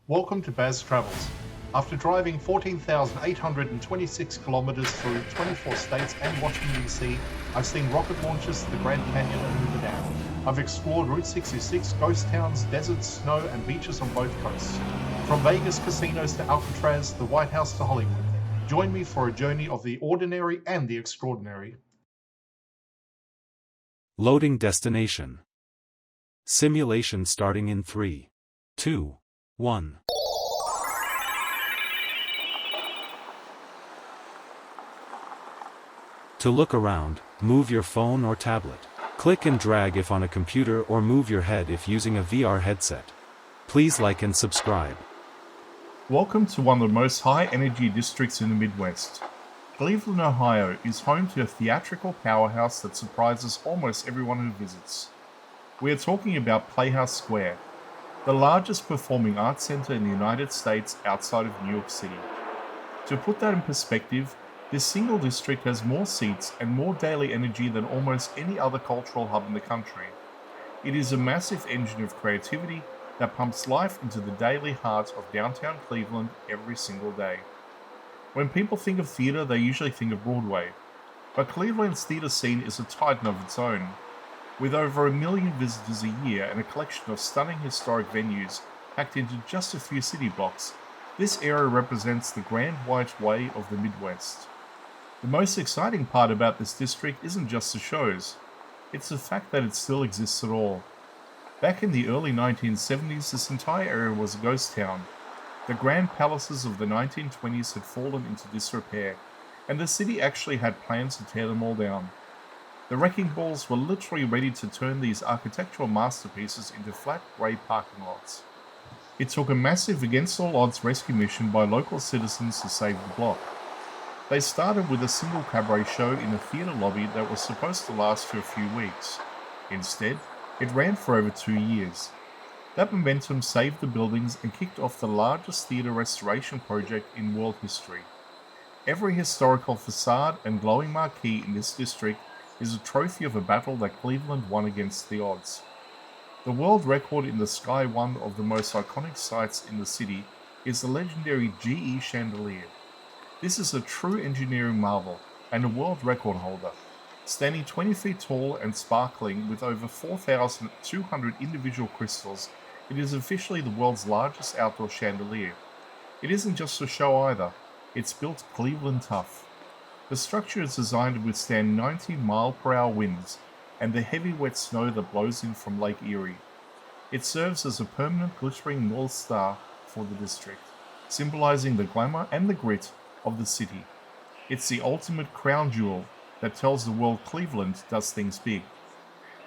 Welcome to Baz Travels. After driving 14,826 kilometers through 24 states and Washington, D.C., I've seen rocket launches to the Grand Canyon and Hoover Dam. I've explored Route 66, ghost towns, deserts, snow, and beaches on both coasts. From Vegas casinos to Alcatraz, the White House to Hollywood. Join me for a journey of the ordinary and the extraordinary. Loading destination. Simulation starting in 3, 2, 1. To look around, move your phone or tablet. Click and drag if on a computer or move your head if using a VR headset. Please like and subscribe. Welcome to one of the most high-energy districts in the Midwest. Cleveland, Ohio is home to a theatrical powerhouse that surprises almost everyone who visits. We are talking about Playhouse Square, the largest performing arts center in the United States outside of New York City. To put that in perspective, this single district has more seats and more daily energy than almost any other cultural hub in the country. It is a massive engine of creativity that pumps life into the daily heart of downtown Cleveland every single day. When people think of theater, they usually think of Broadway, but Cleveland's theater scene is a titan of its own. With over 1 million visitors a year and a collection of stunning historic venues packed into just a few city blocks, this area represents the Grand White Way of the Midwest. The most exciting part about this district isn't just the shows, it's the fact that it still exists at all. Back in the early 1970s, this entire area was a ghost town. The grand palaces of the 1920s had fallen into disrepair, and the city actually had plans to tear them all down. The wrecking balls were literally ready to turn these architectural masterpieces into flat grey parking lots. It took a massive against-all-odds rescue mission by local citizens to save the block. They started with a single cabaret show in a theatre lobby that was supposed to last for a few weeks. Instead, it ran for over 2 years. That momentum saved the buildings and kicked off the largest theatre restoration project in world history. Every historical facade and glowing marquee in this district is a trophy of a battle that Cleveland won against the odds. The world record in the sky, one of the most iconic sights in the city, is the legendary GE chandelier. This is a true engineering marvel and a world record holder. Standing 20 feet tall and sparkling with over 4,200 individual crystals, it is officially the world's largest outdoor chandelier. It isn't just a show either, it's built Cleveland tough. The structure is designed to withstand 90-mile-per-hour winds and the heavy wet snow that blows in from Lake Erie. It serves as a permanent glittering North Star for the district, symbolizing the glamour and the grit of the city. It's the ultimate crown jewel that tells the world Cleveland does things big.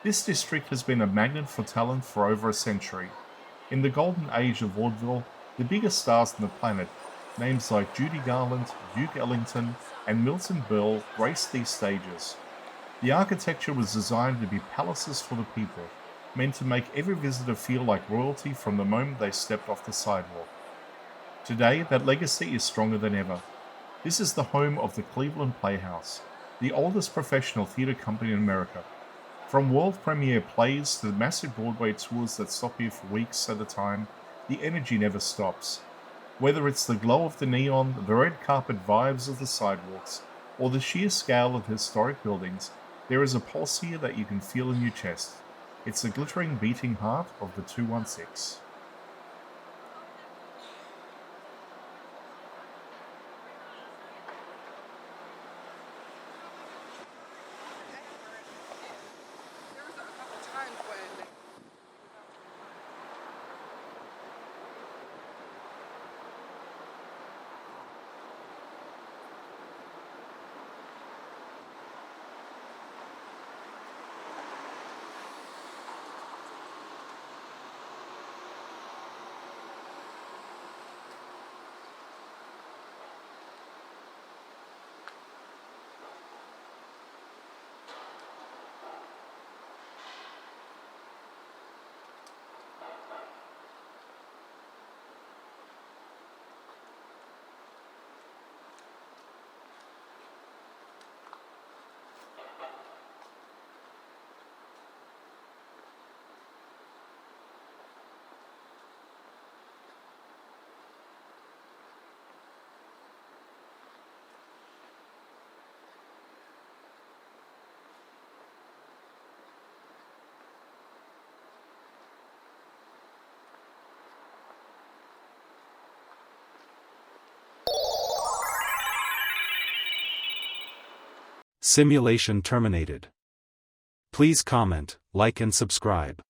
This district has been a magnet for talent for over a century. In the golden age of vaudeville, the biggest stars on the planet, names like Judy Garland, Duke Ellington, and Milton Berle graced these stages. The architecture was designed to be palaces for the people, meant to make every visitor feel like royalty from the moment they stepped off the sidewalk. Today, that legacy is stronger than ever. This is the home of the Cleveland Playhouse, the oldest professional theater company in America. From world premiere plays to the massive Broadway tours that stop here for weeks at a time, the energy never stops. Whether it's the glow of the neon, the red carpet vibes of the sidewalks, or the sheer scale of historic buildings, there is a pulse here that you can feel in your chest. It's the glittering, beating heart of the 216. Simulation terminated. Please comment, like and subscribe.